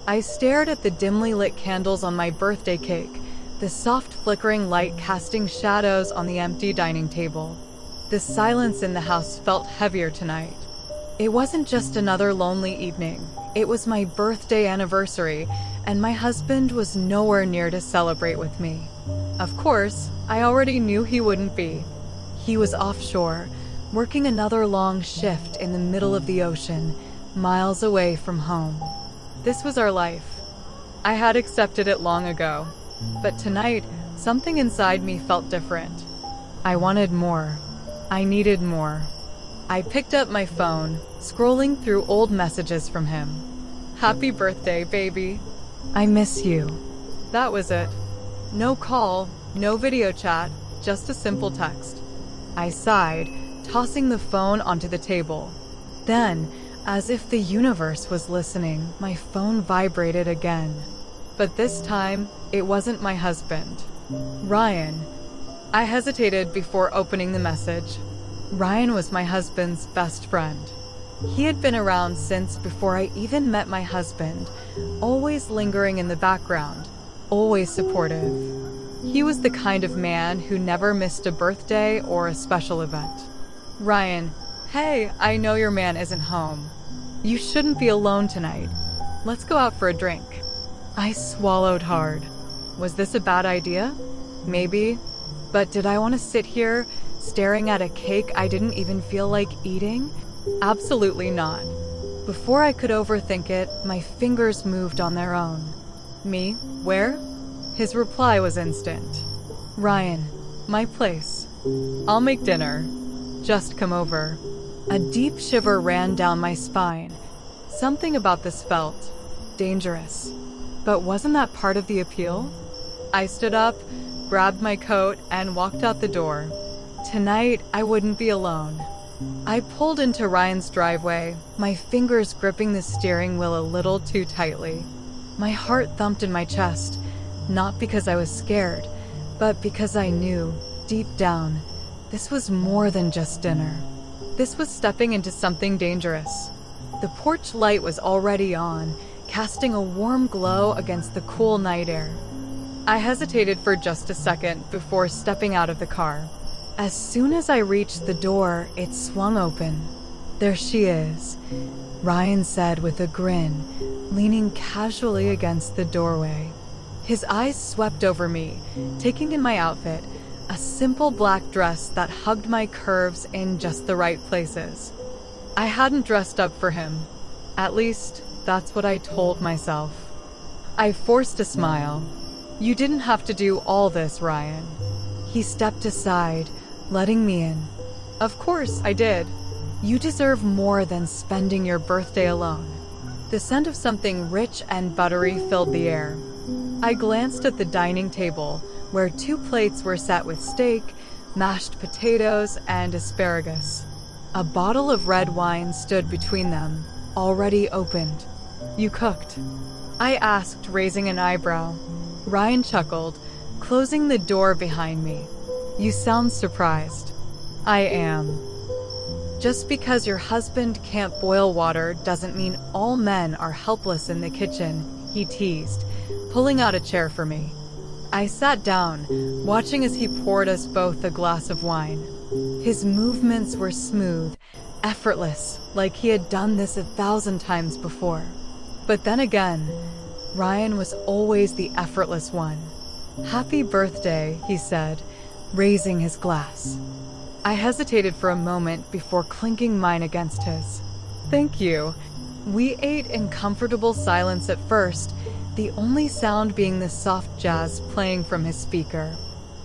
I stared at the dimly lit candles on my birthday cake, the soft flickering light casting shadows on the empty dining table. The silence in the house felt heavier tonight. It wasn't just another lonely evening. It was my birthday anniversary, and my husband was nowhere near to celebrate with me. Of course, I already knew he wouldn't be. He was offshore, working another long shift in the middle of the ocean, miles away from home. This was our life. I had accepted it long ago. But tonight, something inside me felt different. I wanted more. I needed more. I picked up my phone, scrolling through old messages from him. "Happy birthday, baby. I miss you." That was it. No call, no video chat, just a simple text. I sighed, tossing the phone onto the table. Then, as if the universe was listening, my phone vibrated again. But this time, it wasn't my husband. Ryan. I hesitated before opening the message. Ryan was my husband's best friend. He had been around since before I even met my husband, always lingering in the background, always supportive. He was the kind of man who never missed a birthday or a special event. "Ryan, hey, I know your man isn't home. You shouldn't be alone tonight. Let's go out for a drink." I swallowed hard. Was this a bad idea? Maybe. But did I want to sit here, staring at a cake I didn't even feel like eating? Absolutely not. Before I could overthink it, my fingers moved on their own. "Me? Where?" His reply was instant. "Ryan, my place. I'll make dinner. Just come over." A deep shiver ran down my spine. Something about this felt dangerous. But wasn't that part of the appeal? I stood up, grabbed my coat, and walked out the door. Tonight, I wouldn't be alone. I pulled into Ryan's driveway, my fingers gripping the steering wheel a little too tightly. My heart thumped in my chest, not because I was scared, but because I knew, deep down, this was more than just dinner. This was stepping into something dangerous. The porch light was already on, casting a warm glow against the cool night air. I hesitated for just a second before stepping out of the car. As soon as I reached the door, it swung open. "There she is," Ryan said with a grin, leaning casually against the doorway. His eyes swept over me, taking in my outfit, a simple black dress that hugged my curves in just the right places. I hadn't dressed up for him. At least, that's what I told myself. I forced a smile. "You didn't have to do all this, Ryan." He stepped aside, letting me in. "Of course I did. You deserve more than spending your birthday alone." The scent of something rich and buttery filled the air. I glanced at the dining table, where 2 plates were set with steak, mashed potatoes, and asparagus. A bottle of red wine stood between them, already opened. "You cooked?" I asked, raising an eyebrow. Ryan chuckled, closing the door behind me. "You sound surprised." "I am." "Just because your husband can't boil water doesn't mean all men are helpless in the kitchen," he teased, pulling out a chair for me. I sat down, watching as he poured us both a glass of wine. His movements were smooth, effortless, like he had done this 1,000 times before. But then again, Ryan was always the effortless one. "Happy birthday," he said, raising his glass. I hesitated for a moment before clinking mine against his. "Thank you." We ate in comfortable silence at first, the only sound being the soft jazz playing from his speaker.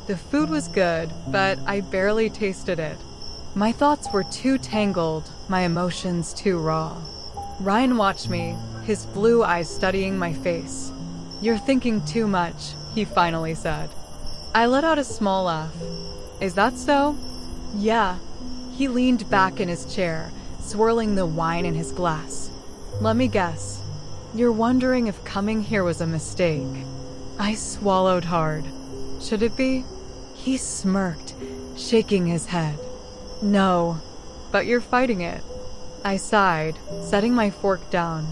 The food was good, but I barely tasted it. My thoughts were too tangled, my emotions too raw. Ryan watched me, his blue eyes studying my face. "You're thinking too much," he finally said. I let out a small laugh. "Is that so?" "Yeah." He leaned back in his chair, swirling the wine in his glass. "Let me guess. You're wondering if coming here was a mistake." I swallowed hard. "Should it be?" He smirked, shaking his head. "No, but you're fighting it." I sighed, setting my fork down.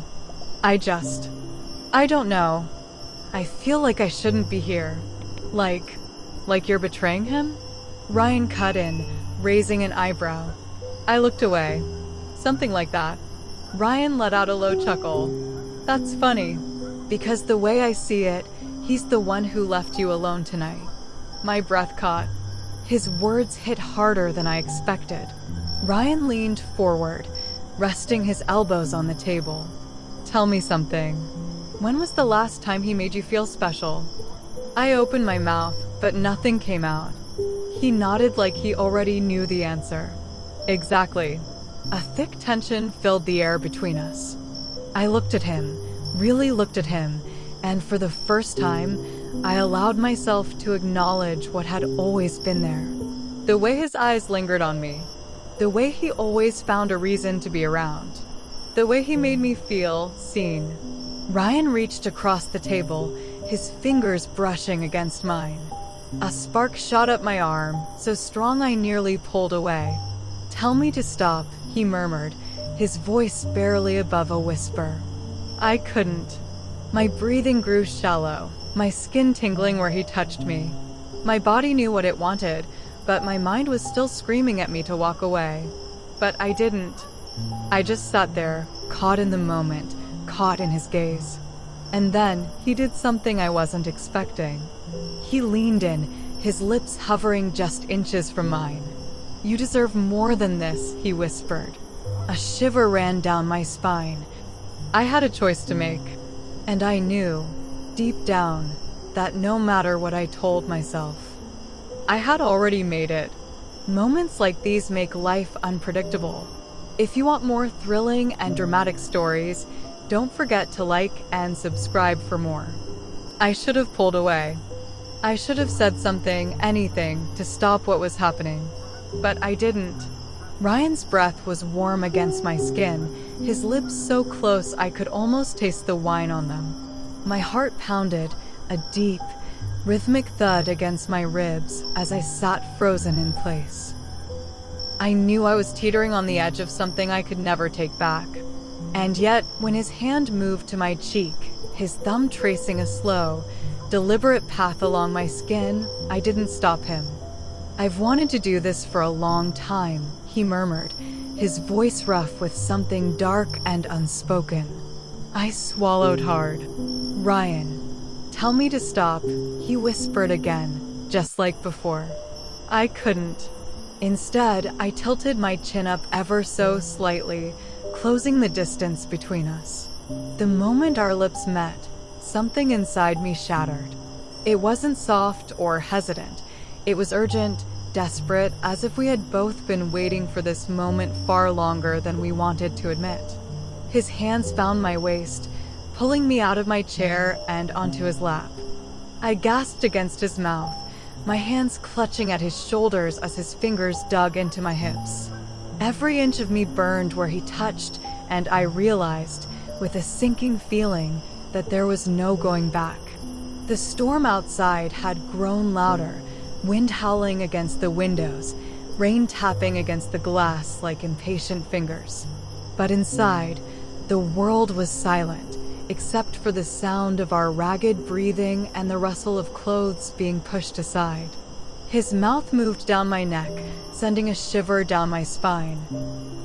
I don't know. I feel like I shouldn't be here. Like you're betraying him? Ryan cut in, raising an eyebrow. I looked away. Something like that. Ryan let out a low chuckle. That's funny, because the way I see it, he's the one who left you alone tonight. My breath caught. His words hit harder than I expected. Ryan leaned forward, resting his elbows on the table. Tell me something. When was the last time he made you feel special? I opened my mouth, but nothing came out. He nodded like he already knew the answer. Exactly. A thick tension filled the air between us. I looked at him, really looked at him, and for the first time, I allowed myself to acknowledge what had always been there. The way his eyes lingered on me. The way he always found a reason to be around. The way he made me feel seen. Ryan reached across the table, his fingers brushing against mine. A spark shot up my arm, so strong I nearly pulled away. Tell me to stop, he murmured, his voice barely above a whisper. I couldn't. My breathing grew shallow, my skin tingling where he touched me. My body knew what it wanted, but my mind was still screaming at me to walk away. But I didn't. I just sat there, caught in the moment, caught in his gaze. And then he did something I wasn't expecting. He leaned in, his lips hovering just inches from mine. You deserve more than this, he whispered. A shiver ran down my spine. I had a choice to make, and I knew, deep down, that no matter what I told myself, I had already made it. Moments like these make life unpredictable. If you want more thrilling and dramatic stories, don't forget to like and subscribe for more. I should have pulled away. I should have said something, anything, to stop what was happening. But I didn't. Ryan's breath was warm against my skin, his lips so close I could almost taste the wine on them. My heart pounded, a deep, rhythmic thud against my ribs as I sat frozen in place. I knew I was teetering on the edge of something I could never take back. And yet, when his hand moved to my cheek, his thumb tracing a slow, deliberate path along my skin, I didn't stop him. I've wanted to do this for a long time, he murmured, his voice rough with something dark and unspoken. I swallowed hard. Ryan, tell me to stop, he whispered again, just like before. I couldn't. Instead, I tilted my chin up ever so slightly, closing the distance between us. The moment our lips met, something inside me shattered. It wasn't soft or hesitant. It was urgent, desperate, as if we had both been waiting for this moment far longer than we wanted to admit. His hands found my waist, pulling me out of my chair and onto his lap. I gasped against his mouth, my hands clutching at his shoulders as his fingers dug into my hips. Every inch of me burned where he touched, and I realized, with a sinking feeling, that there was no going back. The storm outside had grown louder, wind howling against the windows, rain tapping against the glass like impatient fingers. But inside, the world was silent, except for the sound of our ragged breathing and the rustle of clothes being pushed aside. His mouth moved down my neck, sending a shiver down my spine.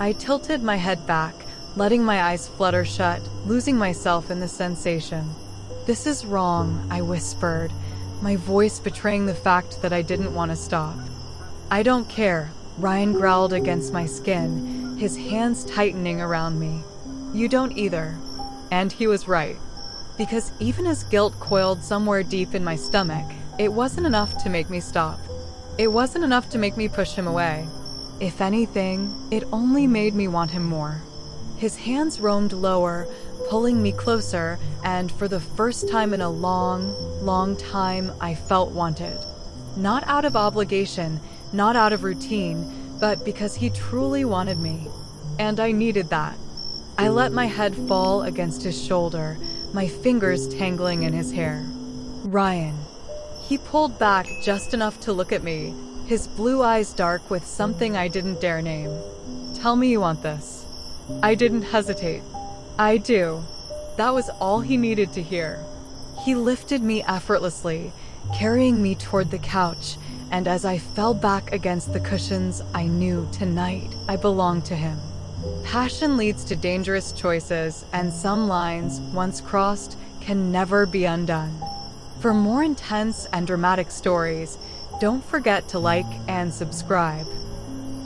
I tilted my head back, letting my eyes flutter shut, losing myself in the sensation. This is wrong, I whispered, my voice betraying the fact that I didn't want to stop. I don't care, Ryan growled against my skin, his hands tightening around me. You don't either. And he was right. Because even as guilt coiled somewhere deep in my stomach, it wasn't enough to make me stop. It wasn't enough to make me push him away. If anything, it only made me want him more. His hands roamed lower, pulling me closer, and for the first time in a long, long time, I felt wanted. Not out of obligation, not out of routine, but because he truly wanted me. And I needed that. I let my head fall against his shoulder, my fingers tangling in his hair. Ryan. He pulled back just enough to look at me, his blue eyes dark with something I didn't dare name. Tell me you want this. I didn't hesitate. I do. That was all he needed to hear. He lifted me effortlessly, carrying me toward the couch, and as I fell back against the cushions, I knew tonight I belonged to him. Passion leads to dangerous choices, and some lines, once crossed, can never be undone. For more intense and dramatic stories, don't forget to like and subscribe.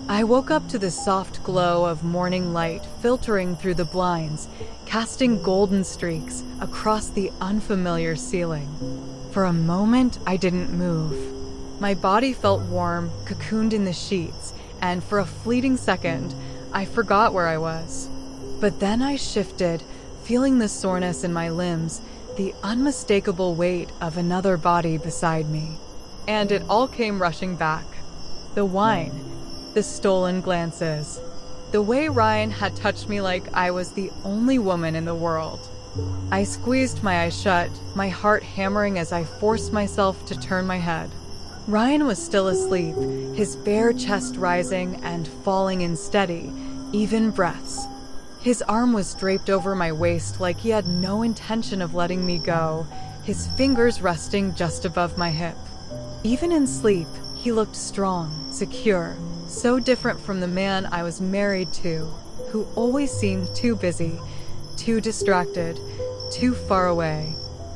I woke up to the soft glow of morning light filtering through the blinds, casting golden streaks across the unfamiliar ceiling. For a moment, I didn't move. My body felt warm, cocooned in the sheets, and for a fleeting second, I forgot where I was. But then I shifted, feeling the soreness in my limbs, the unmistakable weight of another body beside me. And it all came rushing back. The wine, the stolen glances, the way Ryan had touched me like I was the only woman in the world. I squeezed my eyes shut, my heart hammering as I forced myself to turn my head. Ryan was still asleep, his bare chest rising and falling in steady, even breaths. His arm was draped over my waist like he had no intention of letting me go, his fingers resting just above my hip. Even in sleep, he looked strong, secure, so different from the man I was married to, who always seemed too busy, too distracted, too far away.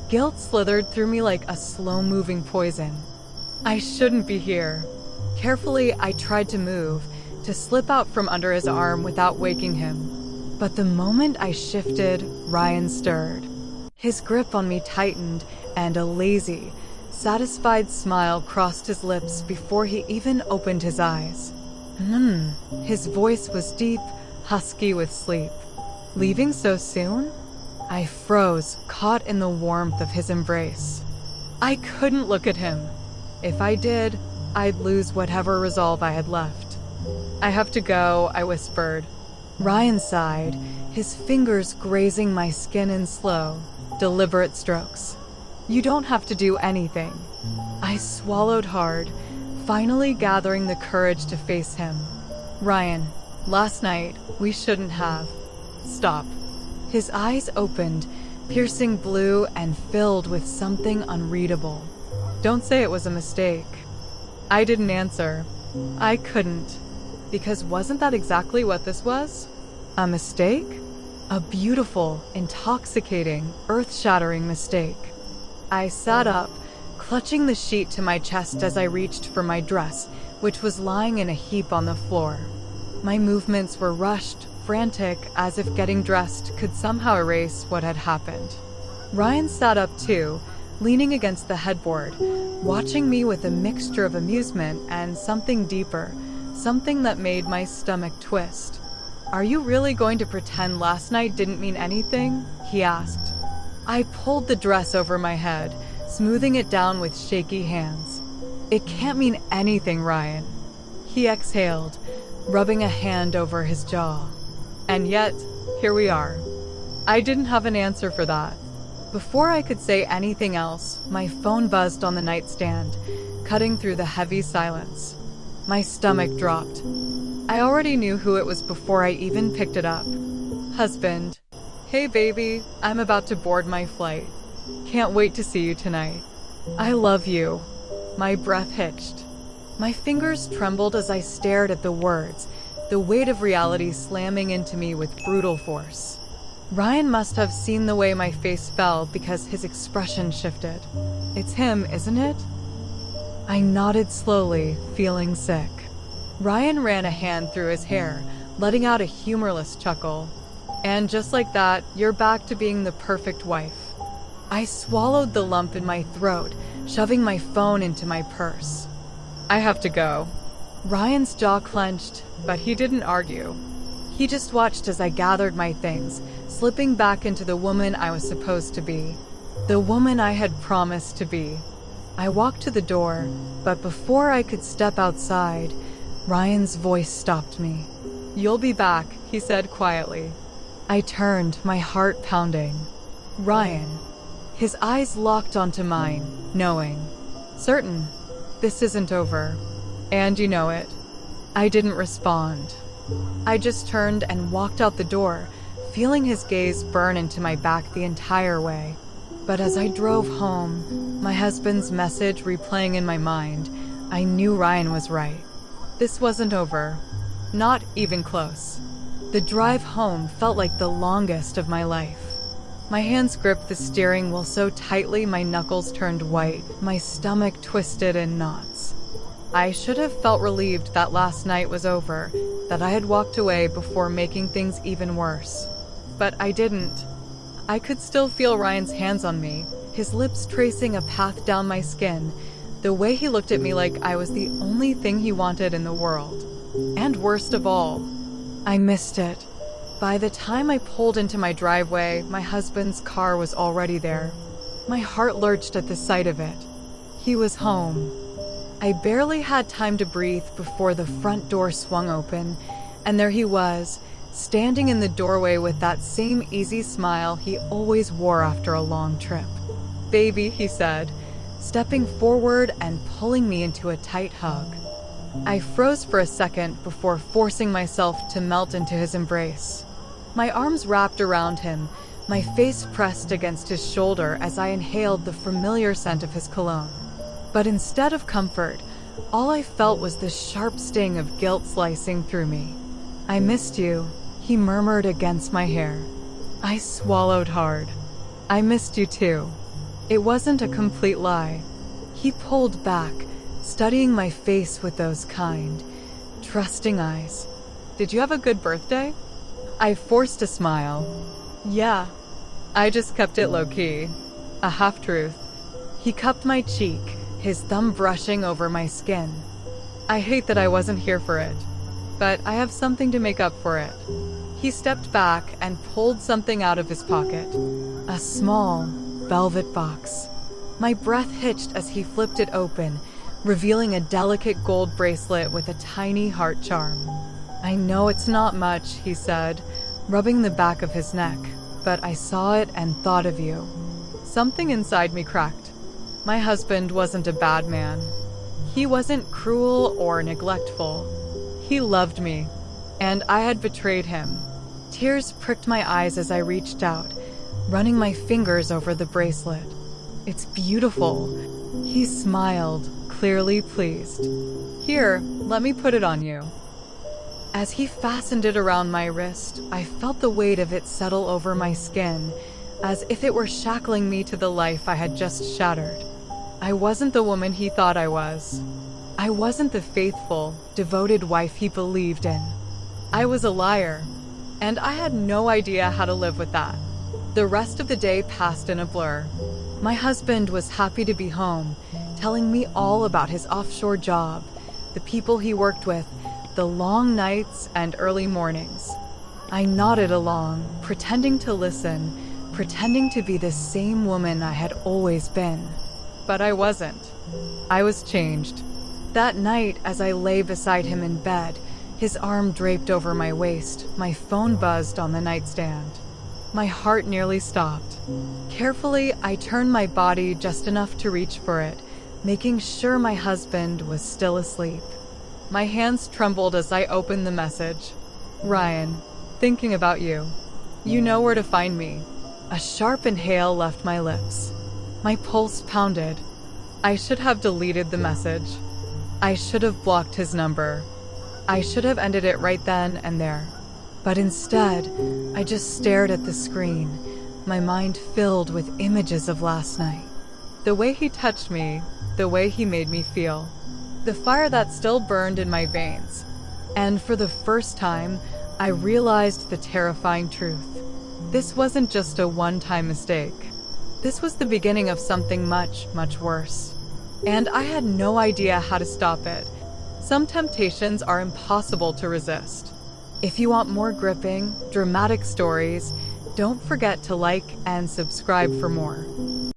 Guilt slithered through me like a slow-moving poison. I shouldn't be here. Carefully, I tried to move, to slip out from under his arm without waking him. But the moment I shifted, Ryan stirred. His grip on me tightened, and a lazy, satisfied smile crossed his lips before he even opened his eyes. His voice was deep, husky with sleep. Leaving so soon? I froze, caught in the warmth of his embrace. I couldn't look at him. If I did, I'd lose whatever resolve I had left. I have to go, I whispered. Ryan sighed, his fingers grazing my skin in slow, deliberate strokes. You don't have to do anything. I swallowed hard, finally gathering the courage to face him. Ryan, last night, we shouldn't have. Stop. His eyes opened, piercing blue and filled with something unreadable. Don't say it was a mistake. I didn't answer. I couldn't. Because wasn't that exactly what this was? A mistake? A beautiful, intoxicating, earth-shattering mistake. I sat up, clutching the sheet to my chest as I reached for my dress, which was lying in a heap on the floor. My movements were rushed, frantic, as if getting dressed could somehow erase what had happened. Ryan sat up too, leaning against the headboard, watching me with a mixture of amusement and something deeper, something that made my stomach twist. Are you really going to pretend last night didn't mean anything? He asked. I pulled the dress over my head, smoothing it down with shaky hands. It can't mean anything, Ryan. He exhaled, rubbing a hand over his jaw. And yet, here we are. I didn't have an answer for that. Before I could say anything else, my phone buzzed on the nightstand, cutting through the heavy silence. My stomach dropped. I already knew who it was before I even picked it up. Husband. Hey baby, I'm about to board my flight. Can't wait to see you tonight. I love you. My breath hitched. My fingers trembled as I stared at the words, the weight of reality slamming into me with brutal force. Ryan must have seen the way my face fell because his expression shifted. It's him, isn't it? I nodded slowly, feeling sick. Ryan ran a hand through his hair, letting out a humorless chuckle. And just like that, you're back to being the perfect wife. I swallowed the lump in my throat, shoving my phone into my purse. I have to go. Ryan's jaw clenched, but he didn't argue. He just watched as I gathered my things, slipping back into the woman I was supposed to be. The woman I had promised to be. I walked to the door, but before I could step outside, Ryan's voice stopped me. You'll be back, he said quietly. I turned, my heart pounding. Ryan. His eyes locked onto mine, knowing. Certain. This isn't over. And you know it. I didn't respond. I just turned and walked out the door, feeling his gaze burn into my back the entire way. But as I drove home, my husband's message replaying in my mind, I knew Ryan was right. This wasn't over. Not even close. The drive home felt like the longest of my life. My hands gripped the steering wheel so tightly my knuckles turned white, my stomach twisted in knots. I should have felt relieved that last night was over, that I had walked away before making things even worse. But I didn't. I could still feel Ryan's hands on me, his lips tracing a path down my skin, the way he looked at me like I was the only thing he wanted in the world. And worst of all, I missed it. By the time I pulled into my driveway, my husband's car was already there. My heart lurched at the sight of it. He was home. I barely had time to breathe before the front door swung open, and there he was, standing in the doorway with that same easy smile he always wore after a long trip. "Baby," he said, stepping forward and pulling me into a tight hug. I froze for a second before forcing myself to melt into his embrace. My arms wrapped around him, my face pressed against his shoulder as I inhaled the familiar scent of his cologne. But instead of comfort, all I felt was the sharp sting of guilt slicing through me. "I missed you," he murmured against my hair. I swallowed hard. "I missed you too." It wasn't a complete lie. He pulled back, studying my face with those kind, trusting eyes. "Did you have a good birthday?" I forced a smile. "Yeah." I just kept it low-key. A half-truth. He cupped my cheek, his thumb brushing over my skin. "I hate that I wasn't here for it, but I have something to make up for it." He stepped back and pulled something out of his pocket. A small, velvet box. My breath hitched as he flipped it open, revealing a delicate gold bracelet with a tiny heart charm. "I know it's not much," he said, rubbing the back of his neck, "but I saw it and thought of you." Something inside me cracked. My husband wasn't a bad man. He wasn't cruel or neglectful. He loved me, and I had betrayed him. Tears pricked my eyes as I reached out, running my fingers over the bracelet. "It's beautiful." He smiled, clearly pleased. "Here, let me put it on you." As he fastened it around my wrist, I felt the weight of it settle over my skin, as if it were shackling me to the life I had just shattered. I wasn't the woman he thought I was. I wasn't the faithful, devoted wife he believed in. I was a liar, and I had no idea how to live with that. The rest of the day passed in a blur. My husband was happy to be home, telling me all about his offshore job, the people he worked with, the long nights and early mornings. I nodded along, pretending to listen, pretending to be the same woman I had always been. But I wasn't. I was changed. That night, as I lay beside him in bed, his arm draped over my waist, my phone buzzed on the nightstand. My heart nearly stopped. Carefully, I turned my body just enough to reach for it, making sure my husband was still asleep. My hands trembled as I opened the message. "Ryan, thinking about you. You know where to find me." A sharp inhale left my lips. My pulse pounded. I should have deleted the message. I should have blocked his number. I should have ended it right then and there. But instead, I just stared at the screen, my mind filled with images of last night. The way he touched me, the way he made me feel. The fire that still burned in my veins. And for the first time, I realized the terrifying truth. This wasn't just a one-time mistake. This was the beginning of something much, much worse. And I had no idea how to stop it. Some temptations are impossible to resist. If you want more gripping, dramatic stories, don't forget to like and subscribe for more.